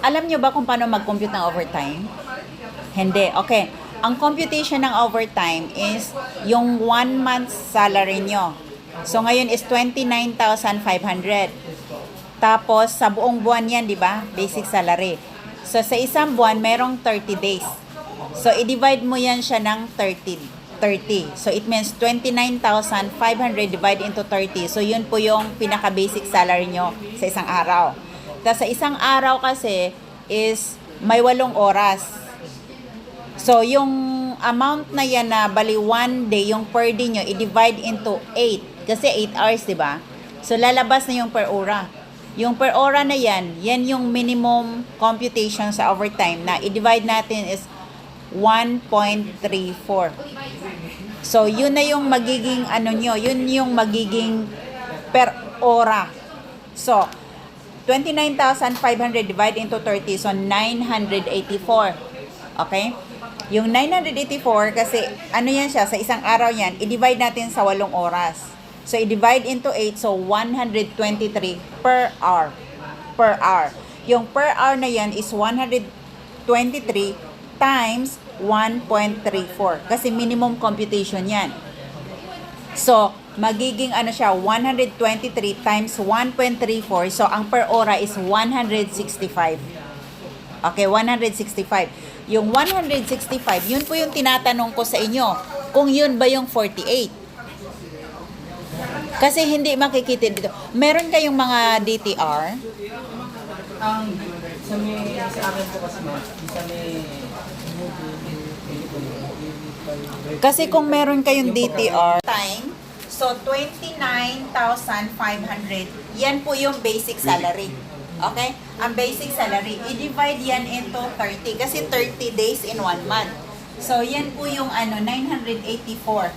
Alam nyo ba kung paano mag-compute ng overtime? Hindi. Okay. Ang computation ng overtime is yung 1 month salary nyo. So, ngayon is 29,500. Tapos, sa buong buwan yan, di ba? Basic salary. So, sa isang buwan, merong 30 days. So, i-divide mo yan siya ng 30. So, it means 29,500 divided into 30. So, yun po yung pinaka-basic salary nyo sa isang araw. Tapos, sa isang araw kasi is may 8 oras. So, yung amount na yan na bali 1 day, yung per day nyo, i-divide into 8. Kasi 8 hours, di ba? So, lalabas na yung per ora. Yung per ora na yan, yan yung minimum computation sa overtime na i-divide natin is 1.34. So, yun na yung magiging nyo, yun yung magiging per ora. So, 29,500 divided into 30, so 984. Okay? Yung 984, kasi yan siya, sa isang araw yan, i-divide natin sa 8 oras. So, i-divide into 8, so 123 per hour. Per hour. Yung per hour na yan is 123 times 1.34. Kasi minimum computation yan. So, magiging siya, 123 times 1.34. So, ang per ora is 165. Okay, 165. Yung 165, yun po yung tinatanong ko sa inyo. Kung yun ba yung 48. Kasi hindi makikita dito. Meron kayong mga DTR? Sa akin po kasi Kasi kung meron kayong DTR time, so 29,500, yan po yung basic salary. Okay? Ang basic salary, i-divide yan into 30 kasi 30 days in 1 month. So yan po yung 984.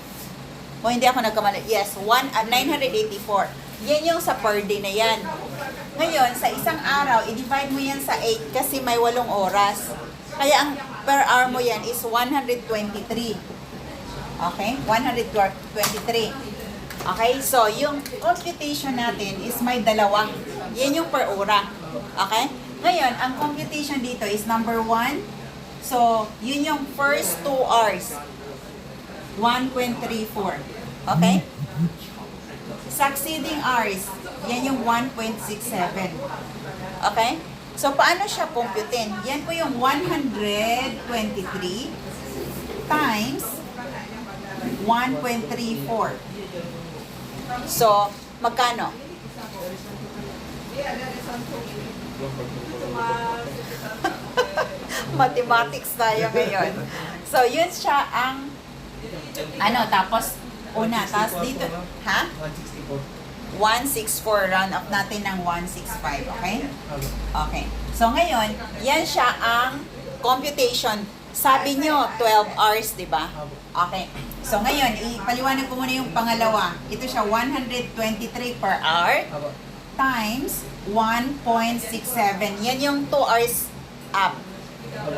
O hindi ako nagkamali. Yes, 984. Yan yung sa per day na yan. Ngayon, sa isang araw, i-divide mo yan sa 8 kasi may 8 oras. Kaya ang per hour mo yan is 123. Okay? 123. Okay? So, yung computation natin is may dalawa. Yan yung per ora. Okay? Ngayon, ang computation dito is number 1. So, yun yung first 2 hours. 1.34. Okay? Succeeding hours, yan yung 1.67. Okay? So, paano siya computin? Yan po yung 123 times 1.34. So, magkano? Mathematics tayo ngayon. So, yun siya ang tapos tapos dito, 164, round up natin ng 165, okay? Okay. So, ngayon, yan siya ang computation. Sabi nyo, 12 hours, di ba? Okay. So, ngayon, ipaliwanag ko muna yung pangalawa. Ito siya, 123 per hour times 1.67. Yan yung 2 hours up.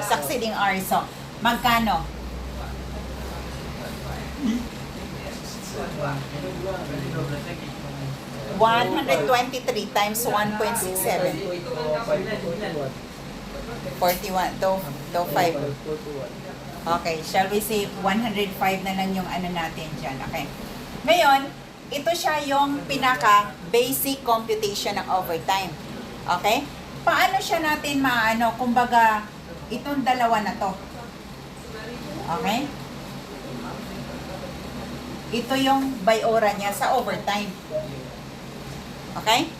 Succeeding hours. So, magkano? 123 times 1.67. 41. To 5. Okay, shall we say 105 na lang yung natin dyan. Okay. Ngayon, ito siya yung pinaka-basic computation ng overtime. Okay? Paano siya natin kumbaga, itong dalawa na to. Okay? Ito yung by ora niya sa overtime. Okay?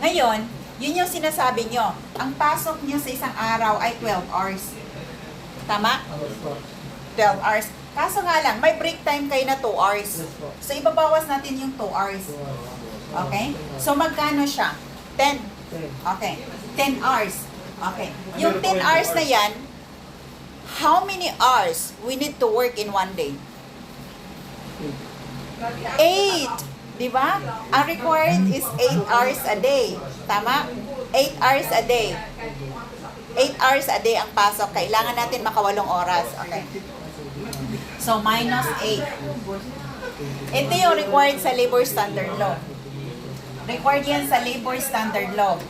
Ngayon, yun yung sinasabi nyo. Ang pasok niyo sa isang araw ay 12 hours. Tama? 12 hours. Kaso nga lang, may break time kayo na 2 hours. So, ibabawas natin yung 2 hours. Okay? So, magkano siya? 10. Okay. 10 hours. Okay. Yung 10 hours na yan, how many hours we need to work in one day? 8. Diba? Ang required is 8 hours a day. Tama? 8 hours a day. 8 hours a day ang pasok. Kailangan natin makawalong oras. Okay. So, minus 8. Ito yung required sa labor standard law. Required yan sa labor standard law.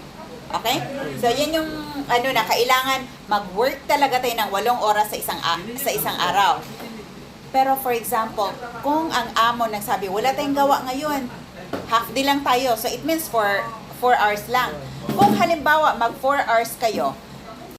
Okay? So, yan yung, kailangan mag-work talaga tayo ng 8 oras sa isang araw. Pero for example, kung ang amo nagsabi, wala tayong gawa ngayon, half day lang tayo. So, it means for 4 hours lang. Kung halimbawa, mag 4 hours kayo,